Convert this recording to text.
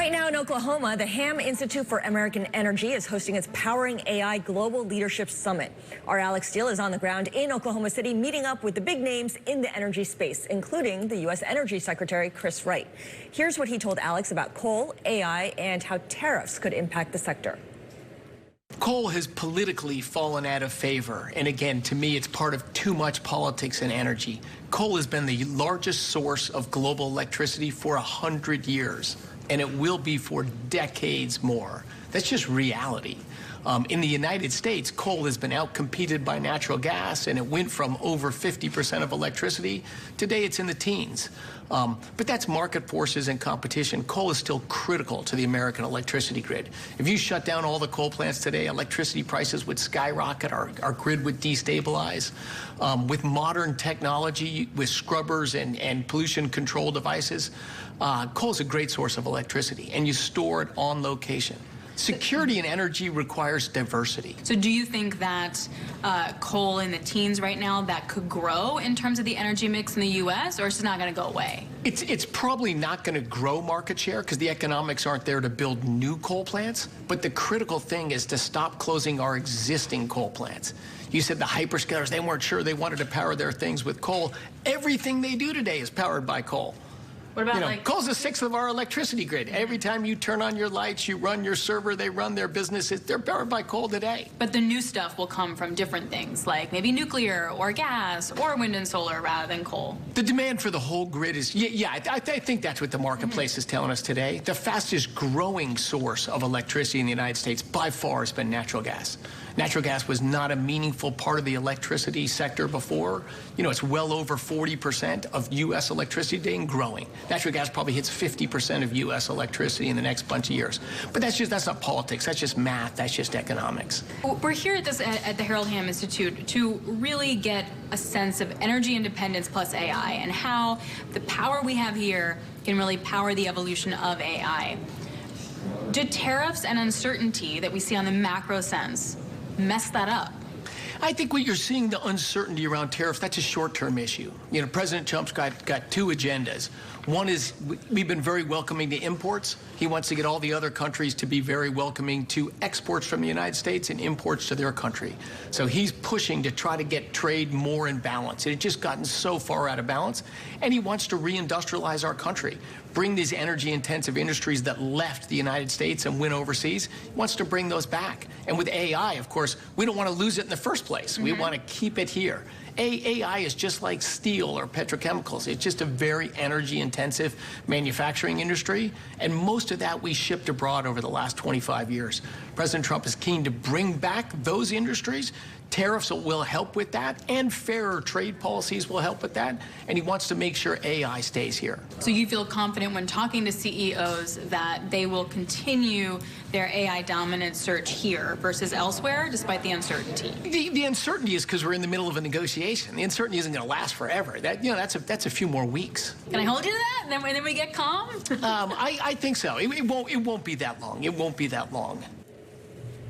Right now in Oklahoma, the Ham Institute for American Energy is hosting its Powering AI Global Leadership Summit. Our Alix is on the ground in Oklahoma City, meeting up with the big names in the energy space, including the U.S. Energy Secretary Chris Wright. Here's what he told Alix about coal, AI, and how tariffs could impact the sector. Coal has politically fallen out of favor, and again, to me, it's part of too much politics and energy. Coal has been the largest source of global electricity for 100 years, and it will be for decades more. That's just reality. In the United States, coal has been outcompeted by natural gas, and it went from over 50% of electricity. Today, it's in the teens. But that's market forces and competition. Coal is still critical to the American electricity grid. If you shut down all the coal plants today, electricity prices would skyrocket, our grid would destabilize. With modern technology, with scrubbers and pollution control devices, coal is a great source of electricity, and you store it on location. Security and energy requires diversity. So do you think that coal in the teens right now, that could grow in terms of the energy mix in the U.S., or is it not going to go away? It's probably not going to grow market share because the economics aren't there to build new coal plants. But the critical thing is to stop closing our existing coal plants. You said the hyperscalers, they weren't sure they wanted to power their things with coal. Everything they do today is powered by coal. What about coal's a sixth of our electricity grid. Every time you turn on your lights, you run your server, they run their businesses. They're powered by coal today. But the new stuff will come from different things, like maybe nuclear or gas or wind and solar rather than coal. The demand for the whole grid is, I think that's what the marketplace is telling us today. The fastest growing source of electricity in the United States by far has been natural gas. Natural gas was not a meaningful part of the electricity sector before. It's well over 40% of U.S. electricity today and growing. Natural gas probably hits 50% of U.S. electricity in the next bunch of years. But that's not politics. That's just math. That's just economics. We're here at the Harold Ham Institute to really get a sense of energy independence plus AI and how the power we have here can really power the evolution of AI. Do tariffs and uncertainty that we see on the macro sense mess that up? I think what you're seeing, the uncertainty around tariffs, that's a short-term issue. President Trump's got two agendas. One is we've been very welcoming to imports. He wants to get all the other countries to be very welcoming to exports from the United States and imports to their country. So he's pushing to try to get trade more in balance. It had just gotten so far out of balance. And he wants to reindustrialize our country, bring these energy-intensive industries that left the United States and went overseas. He wants to bring those back. And with AI, of course, we don't want to lose it in the first place. We want to keep it here. AI is just like steel or petrochemicals. It's just a very energy-intensive manufacturing industry, and most of that we shipped abroad over the last 25 years. President Trump is keen to bring back those industries. Tariffs will help with that, and fairer trade policies will help with that, and he wants to make sure AI stays here. So you feel confident when talking to CEOs that they will continue their AI dominant search here versus elsewhere, despite the uncertainty? The uncertainty is because we're in the middle of a negotiation. The uncertainty isn't going to last forever. That's a few more weeks. Can I hold you to that? And then we get calm? I think so. It won't be that long. It won't be that long.